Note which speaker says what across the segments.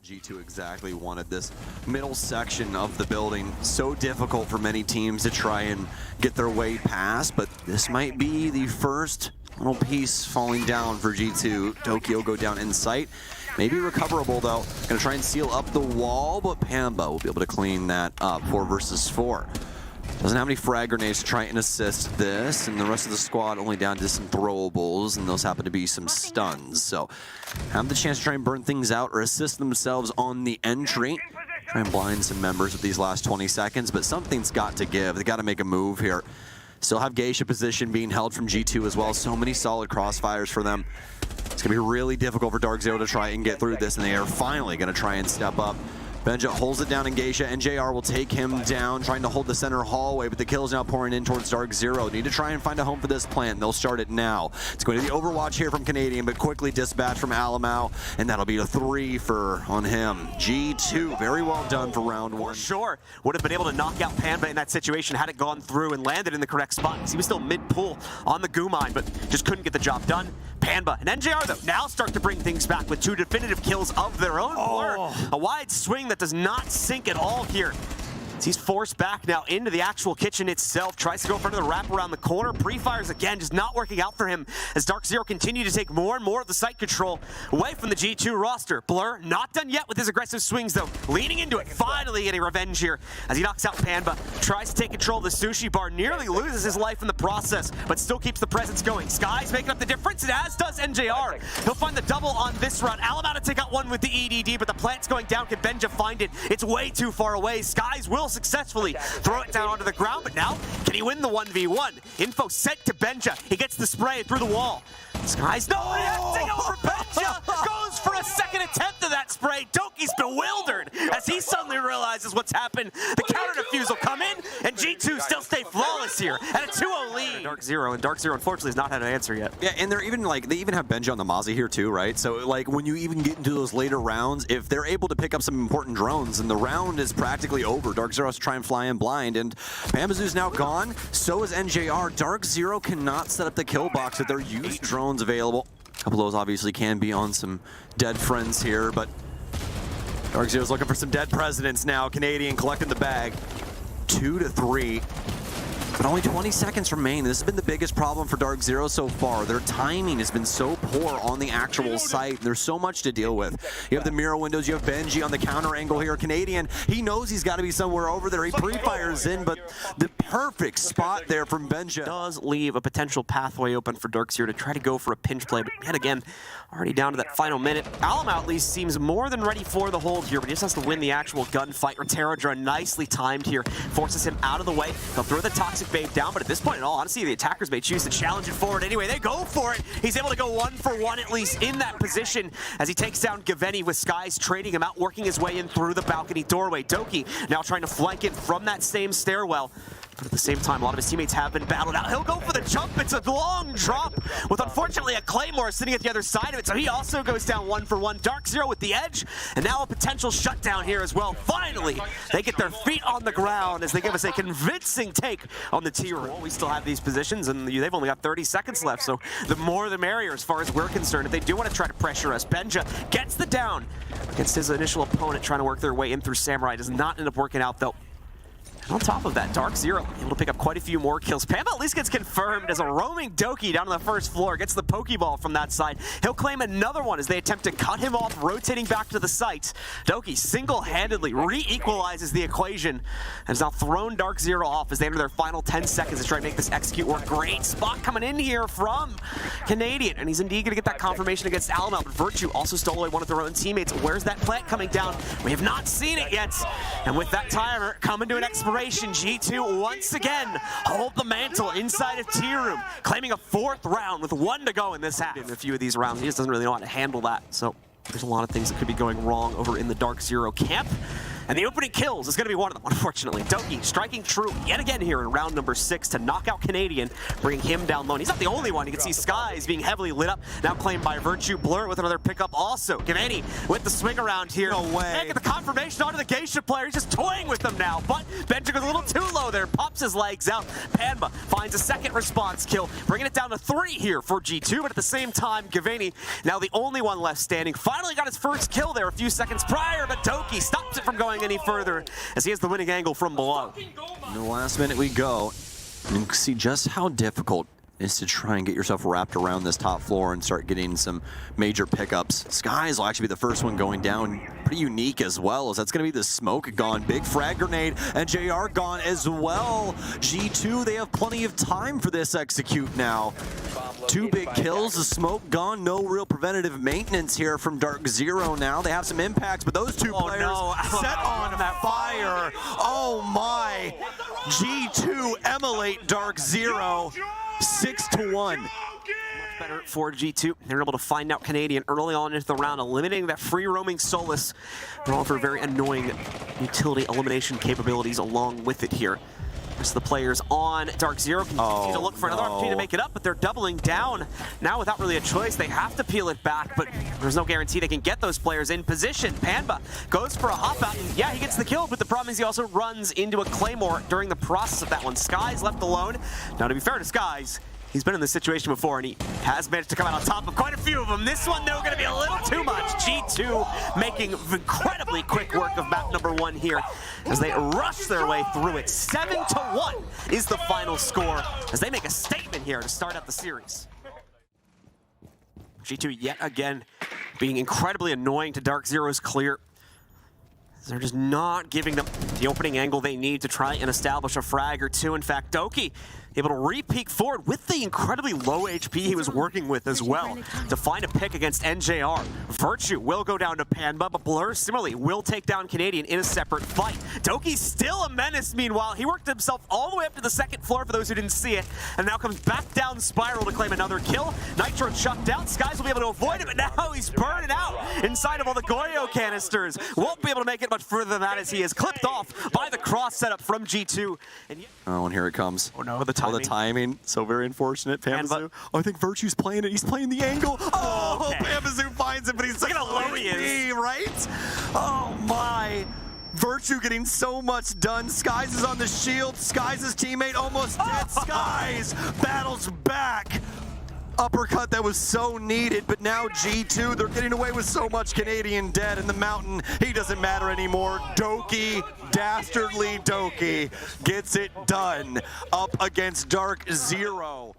Speaker 1: G2 exactly wanted this middle section of the building. So difficult for many teams to try and get their way past, but this might be the first little piece falling down for G2. Tokyo go down in sight. Maybe recoverable though. Gonna try and seal up the wall, but Pamba will be able to clean that up. 4 versus 4. Doesn't have any frag grenades to try and assist this, and the rest of the squad only down to some throwables, and those happen to be some stuns. So have the chance to try and burn things out or assist themselves on the entry. Try and blind some members with these last 20 seconds, but something's got to give. They got to make a move here. Still have Geisha position being held from G2 as well. So many solid crossfires for them. It's going to be really difficult for DarkZero to try and get through this, and they are finally going to try and step up. Benja holds it down in Geisha, and JR will take him down, trying to hold the center hallway, but the kill is now pouring in towards DarkZero. Need to try and find a home for this plant. They'll start it now. It's going to be Overwatch here from Canadian, but quickly dispatched from Alamau, and that'll be a 3 on him. G2, very well done for round 1.
Speaker 2: For sure. Would have been able to knock out Pamba in that situation had it gone through and landed in the correct spot. He was still mid-pool on the goo mine, but just couldn't get the job done. Pamba and NJR, though, now start to bring things back with 2 definitive kills of their own. A wide swing that does not sink at all here. He's forced back now into the actual kitchen itself. Tries to go in front of the wrap around the corner. Pre-fires again, just not working out for him as DarkZero continue to take more and more of the site control away from the G2 roster. Blur not done yet with his aggressive swings though. Leaning into it, finally getting revenge here as he knocks out Pamba. Tries to take control of the sushi bar, nearly loses his life in the process, but still keeps the presence going. Sky's making up the difference, and as does NJR. He'll find the double on this round. Alamau to take out one with the EDD, but the plant's going down. Can Benja find it? It's way too far away. Skies will successfully throw it down onto the ground, but now, can he win the 1v1? Info sent to Benja. He gets the spray through the wall. Skies, no, reacting over Benja! Goes for a second attempt of that spray. Doki's bewildered as he suddenly realizes what's happened. The counter defuse will come in, and G2 still stay flawless here at a 2-0 lead. DarkZero, and DarkZero unfortunately has not had an answer yet.
Speaker 1: Yeah, and they're even like, they even have Benja on the Mozzie here too, right? So like when you even get into those later rounds, if they're able to pick up some important drones, and the round is practically over. DarkZero has to try and fly in blind, and Pambazu's now gone. So is NJR. DarkZero cannot set up the kill box with their used drones available. A couple of those obviously can be on some dead friends here, but DarkZero's looking for some dead presidents now. Canadian collecting the bag. 2-3. But only 20 seconds remain. This has been the biggest problem for DarkZero so far. Their timing has been so poor on the actual site. There's so much to deal with. You have the mirror windows, you have Benji on the counter angle here. Canadian, he knows he's got to be somewhere over there. He pre-fires in, but the perfect spot there from Benja
Speaker 2: does leave a potential pathway open for DarkZero to try to go for a pinch play, but yet again, already down to that final minute. Alamau at least seems more than ready for the hold here, but he just has to win the actual gunfight. Terradra nicely timed here, forces him out of the way. He'll throw the toxic babe down, but at this point in all honesty, the attackers may choose to challenge it forward anyway. They go for it. He's able to go 1-for-1 at least in that position as he takes down Gaveni with Skies trading him out, working his way in through the balcony doorway. Doki now trying to flank in from that same stairwell. But at the same time, a lot of his teammates have been battled out. He'll go for the jump. It's a long drop with, unfortunately, a Claymore sitting at the other side of it. So he also goes down 1-for-1. DarkZero with the edge, and now a potential shutdown here as well. Finally, they get their feet on the ground as they give us a convincing take on the tier. We still have these positions, and they've only got 30 seconds left. So the more the merrier as far as we're concerned. If they do want to try to pressure us, Benja gets the down against his initial opponent, trying to work their way in through Samurai. Does not end up working out, though. And on top of that, DarkZero able to pick up quite a few more kills. Pamba at least gets confirmed as a roaming Doki down on the first floor, gets the Pokeball from that side. He'll claim another one as they attempt to cut him off, rotating back to the site. Doki single-handedly re-equalizes the equation and has now thrown DarkZero off as they enter their final 10 seconds to try to make this execute work. Great spot coming in here from Canadian, and he's indeed going to get that confirmation against Alamau, but Virtue also stole away one of their own teammates. Where's that plant coming down? We have not seen it yet, and with that timer coming to an expiration, G2 once again hold the mantle inside of tier room, claiming a 4th round with 1 to go in this half. In a few of these rounds, he just doesn't really know how to handle that, so there's a lot of things that could be going wrong over in the DarkZero camp. And the opening kills is going to be one of them, unfortunately. Doki striking true yet again here in round number 6 to knock out Canadian, bring him down low. And he's not the only one. You can see Skies being heavily lit up, now claimed by Virtue. Blur with another pickup also. Giveni with the swing around here.
Speaker 1: No way.
Speaker 2: Can't get the confirmation onto the Geisha player. He's just toying with them now. But Benja goes a little too low there, pops his legs out. Panba finds a second response kill, bringing it down to 3 here for G2. But at the same time, Giveni, now the only one left standing, finally got his first kill there a few seconds prior, but Doki stops it from going any further as he has the winning angle from below.
Speaker 1: In the last minute we go, and you can see just how difficult it is to try and get yourself wrapped around this top floor and start getting some major pickups. Skies will actually be the first one going down. Pretty unique as well, as that's going to be the smoke gone. Big frag grenade, and JR gone as well. G2, they have plenty of time for this execute now. 2 big kills, the smoke gone, no real preventative maintenance here from DarkZero now. They have some impacts, but those 2 players set on fire. Oh my! G2 emulate DarkZero 6-1.
Speaker 2: Better for G2. They're able to find out Canadian early on into the round, eliminating that free roaming Solus. They're all for very annoying utility elimination capabilities along with it here. Rest of the players on DarkZero continue to look for another opportunity to make it up, but they're doubling down now without really a choice. They have to peel it back, but there's no guarantee they can get those players in position. Panba goes for a hop out, and yeah, he gets the kill, but the problem is he also runs into a Claymore during the process of that one. Skies left alone. Now, to be fair to Skies, he's been in this situation before, and he has managed to come out on top of quite a few of them. This one, though, going to be a little too much. G2 making incredibly quick work of map number 1 here as they rush their way through it. 7-1 is the final score as they make a statement here to start out the series. G2 yet again being incredibly annoying to DarkZero's clear. They're just not giving them the opening angle they need to try and establish a frag or 2. In fact, Doki able to re-peek forward with the incredibly low HP he was working with as well to find a pick against NJR. Virtue will go down to Panba, but Blur similarly will take down Canadian in a separate fight. Doki's still a menace meanwhile. He worked himself all the way up to the 2nd floor for those who didn't see it, and now comes back down Spiral to claim another kill. Nitro chucked out. Skies will be able to avoid it, but now he's burning out inside of all the Goyo canisters. Won't be able to make it much further than that as he is clipped off by the cross setup from G2.
Speaker 1: And here it comes.
Speaker 2: Oh no, the timing.
Speaker 1: Oh, the timing. So very unfortunate. Pamazoo. Oh, I think Virtue's playing it. He's playing the angle. Oh, okay. Pamazoo finds it, but he's like,
Speaker 2: low he is,
Speaker 1: right? Oh my. Virtue getting so much done. Skies is on the shield. Skies' teammate almost dead. Skies battles back. Uppercut that was so needed, but now G2, they're getting away with so much. Canadian dead in the mountain. He doesn't matter anymore. Doki, dastardly Doki, gets it done up against DarkZero.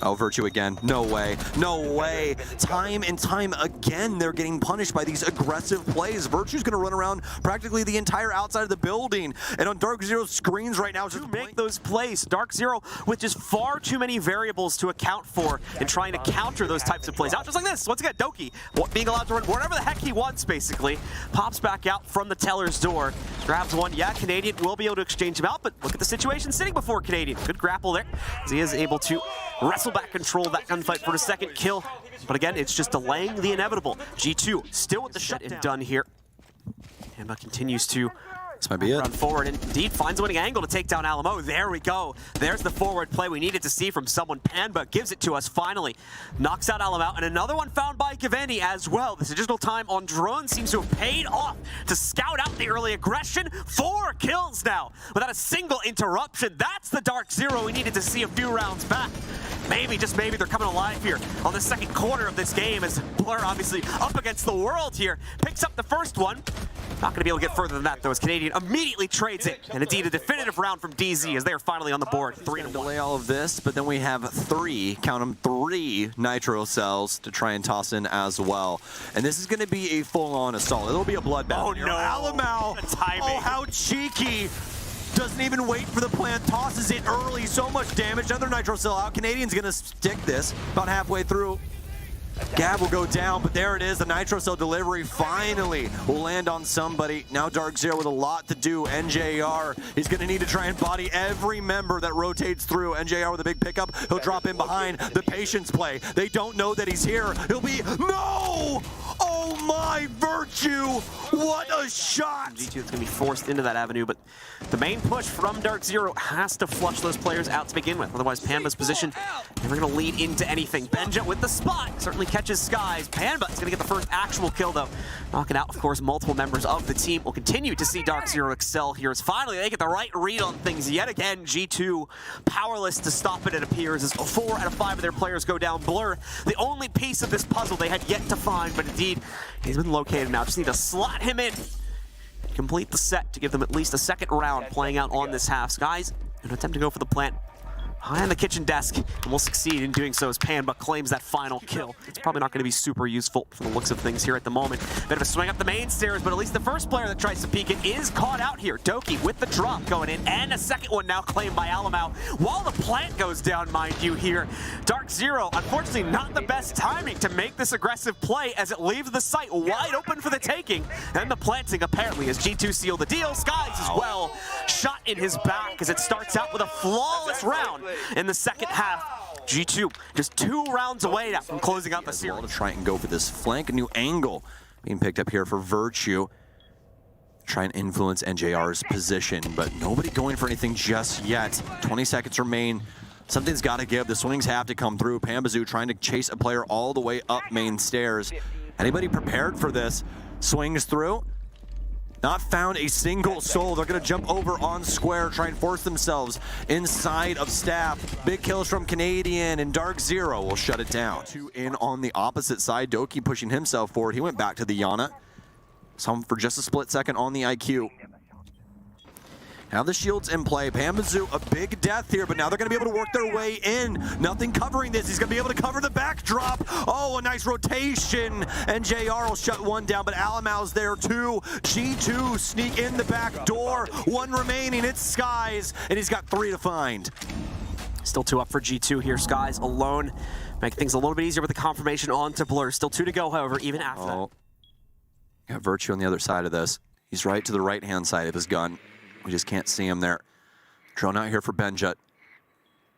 Speaker 1: Oh, Virtue again. No way. No way. Time and time again, they're getting punished by these aggressive plays. Virtue's going to run around practically the entire outside of the building. And on DarkZero's screens right now, just
Speaker 2: make those plays. DarkZero with just far too many variables to account for in trying to counter those types of plays. Out just like this. Once again, Doki being allowed to run whatever the heck he wants, basically. Pops back out from the teller's door. Grabs one. Yeah, Canadian will be able to exchange him out, but look at the situation sitting before Canadian. Good grapple there as he is able to wrestle back control of that gunfight for a 2nd kill. But again, it's just delaying the inevitable. G2 still with the shut and done here. Emma continues to
Speaker 1: this might be it.
Speaker 2: Run forward and indeed finds a winning angle to take down Alamo. There we go. There's the forward play we needed to see from someone. Panba gives it to us finally. Knocks out Alamo, and another one found by Giveni as well. This additional time on drone seems to have paid off to scout out the early aggression. 4 kills now without a single interruption. That's the DarkZero we needed to see a few rounds back. Maybe, just maybe, they're coming alive here on the 2nd quarter of this game as Blur obviously up against the world here. Picks up the first one. Not going to be able to get further than that, though, as Canadian immediately trades it. And indeed, a definitive round from DZ as they are finally on the board. 3-1.
Speaker 1: Delay all of this, but then we have 3, count them, 3 Nitro cells to try and toss in as well. And this is going to be a full-on assault. It'll be a bloodbath.
Speaker 2: Oh, no.
Speaker 1: Alamo. Oh, how cheeky. Doesn't even wait for the plant, tosses it early. So much damage. Another Nitro cell out. Canadian's going to stick this about halfway through. Gab will go down, but there it is. The Nitro Cell delivery finally will land on somebody. Now DarkZero with a lot to do. NJR is going to need to try and body every member that rotates through. NJR with a big pickup. He'll drop in behind the patience play. They don't know that he's here. He'll be, no! Oh Oh my Virtue! What a shot!
Speaker 2: G2 is going to be forced into that avenue, but the main push from DarkZero has to flush those players out to begin with. Otherwise, Panba's position never going to lead into anything. Benja with the spot certainly catches Skies. Panba is going to get the first actual kill, though, knocking out, of course, multiple members of the team. We'll continue to see DarkZero excel here as finally they get the right read on things yet again. G2 powerless to stop it appears, as 4 out of 5 of their players go down. Blur, the only piece of this puzzle they had yet to find, but indeed, he's been located now. Just need to slot him in, complete the set to give them at least a second round playing out on this half. Skies, an attempt to go for the plant high on the kitchen desk, and will succeed in doing so as Panba claims that final kill. It's probably not going to be super useful for the looks of things here at the moment. Bit of a swing up the main stairs, but at least the first player that tries to peek it is caught out here. Doki with the drop going in, and a second one now claimed by Alamau. While the plant goes down, mind you, here, DarkZero, unfortunately not the best timing to make this aggressive play as it leaves the site wide open for the taking. And the planting apparently as G2 seal the deal. Skies as well, shot in his back as it starts out with a flawless round in the second half. G2 just 2 rounds away now from closing out the series.
Speaker 1: To try and go for this flank, a new angle being picked up here for Virtue. Try and influence NJR's position, but nobody going for anything just yet. 20 seconds remain. Something's got to give. The swings have to come through. Pambazoo trying to chase a player all the way up main stairs. Anybody prepared for this? Swings through. Not found a single soul. They're going to jump over on square, try and force themselves inside of staff. Big kills from Canadian, and DarkZero will shut it down. 2 in on the opposite side. Doki pushing himself forward. He went back to the Yana. Saw him for just a split second on the IQ. Now the shield's in play. Pambazoo, a big death here, but now they're going to be able to work their way in. Nothing covering this. He's going to be able to cover the backdrop. Oh, a nice rotation. And JR will shut one down, but Alamau's there too. G2 sneak in the back door. 1 remaining. It's Skies, and he's got 3 to find.
Speaker 2: Still 2 up for G2 here. Skies alone, make things a little bit easier with the confirmation onto Blur. Still 2 to go, however, even after that.
Speaker 1: Got Virtue on the other side of this. He's right to the right-hand side of his gun. We just can't see him there. Drone out here for Benja.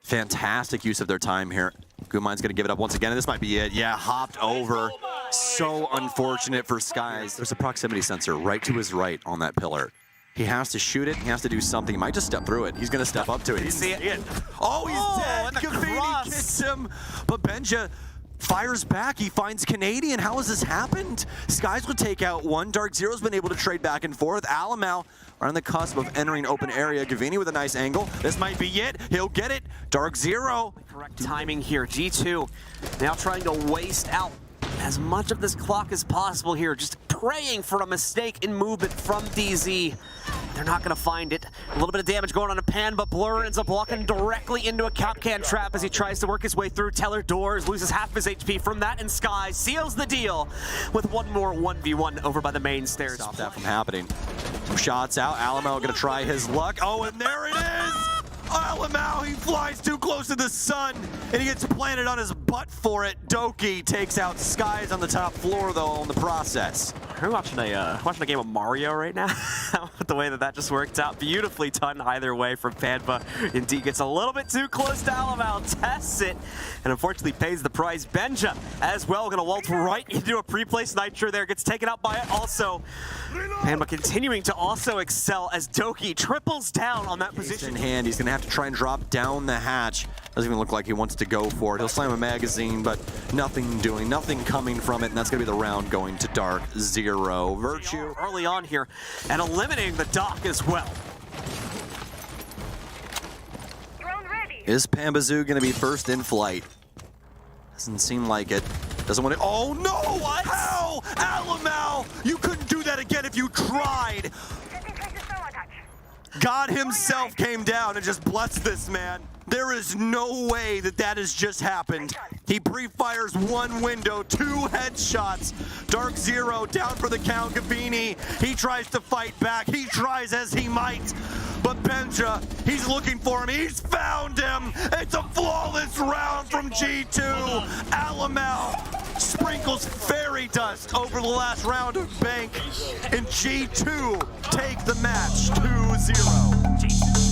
Speaker 1: Fantastic use of their time here. Gumain's going to give it up once again, and this might be it. Yeah, hopped over. So unfortunate for Skies. There's a proximity sensor right to his right on that pillar. He has to shoot it. He has to do something. He might just step through it. He's going to step up to it.
Speaker 2: Did you see it?
Speaker 1: Oh, he's dead.
Speaker 2: And the
Speaker 1: Gavini
Speaker 2: cross
Speaker 1: kicks him. But Benja fires back. He finds Canadian. How has this happened? Skies would take out 1. DarkZero's been able to trade back and forth. Alamau are on the cusp of entering open area. Gavini with a nice angle. This might be it. He'll get it. DarkZero.
Speaker 2: Correct timing here. G2 now trying to waste out as much of this clock as possible here, just praying for a mistake in movement from DZ. They're not going to find it. A little bit of damage going on to Pan, but Blur ends up walking directly into a Capcan trap as he tries to work his way through Teller doors, loses half his HP from that, and Skies seals the deal with 1 more 1v1 over by the main stairs.
Speaker 1: Stop that from happening. Some shots out. Alamau going to try his luck. Oh, and there it is! Alamau, he flies too close to the sun, and he gets planted on his butt for it. Doki takes out Skies on the top floor, though, in the process.
Speaker 2: We're watching a game of Mario right now. With the way that just worked out. Beautifully done either way from Panba. Indeed gets a little bit too close to Alamau, tests it, and unfortunately pays the price. Benja as well, going to waltz right into a pre-placed Nitro there. Gets taken out by it also. Panba continuing to also excel as Doki triples down on that position.
Speaker 1: In hand, he's going to have to try and drop down the hatch. Doesn't even look like he wants to go for it. He'll slam a magazine, but nothing doing, nothing coming from it, and that's going to be the round going to DarkZero. Virtue
Speaker 2: early on here and eliminating the dock as well.
Speaker 1: Is Pambazoo going to be first in flight? Doesn't seem like it. Doesn't want to. Oh no! What? How? Alamau! You couldn't do that again if you tried! God himself came down and just blessed this man. There is no way that has just happened. He pre-fires 1 window, 2 headshots. DarkZero down for the count. Gavini, he tries to fight back. He tries as he might. But Benja, he's looking for him. He's found him. It's a flawless round from G2. Alamau sprinkles fairy dust over the last round of Bank. And G2 take the match 2-0.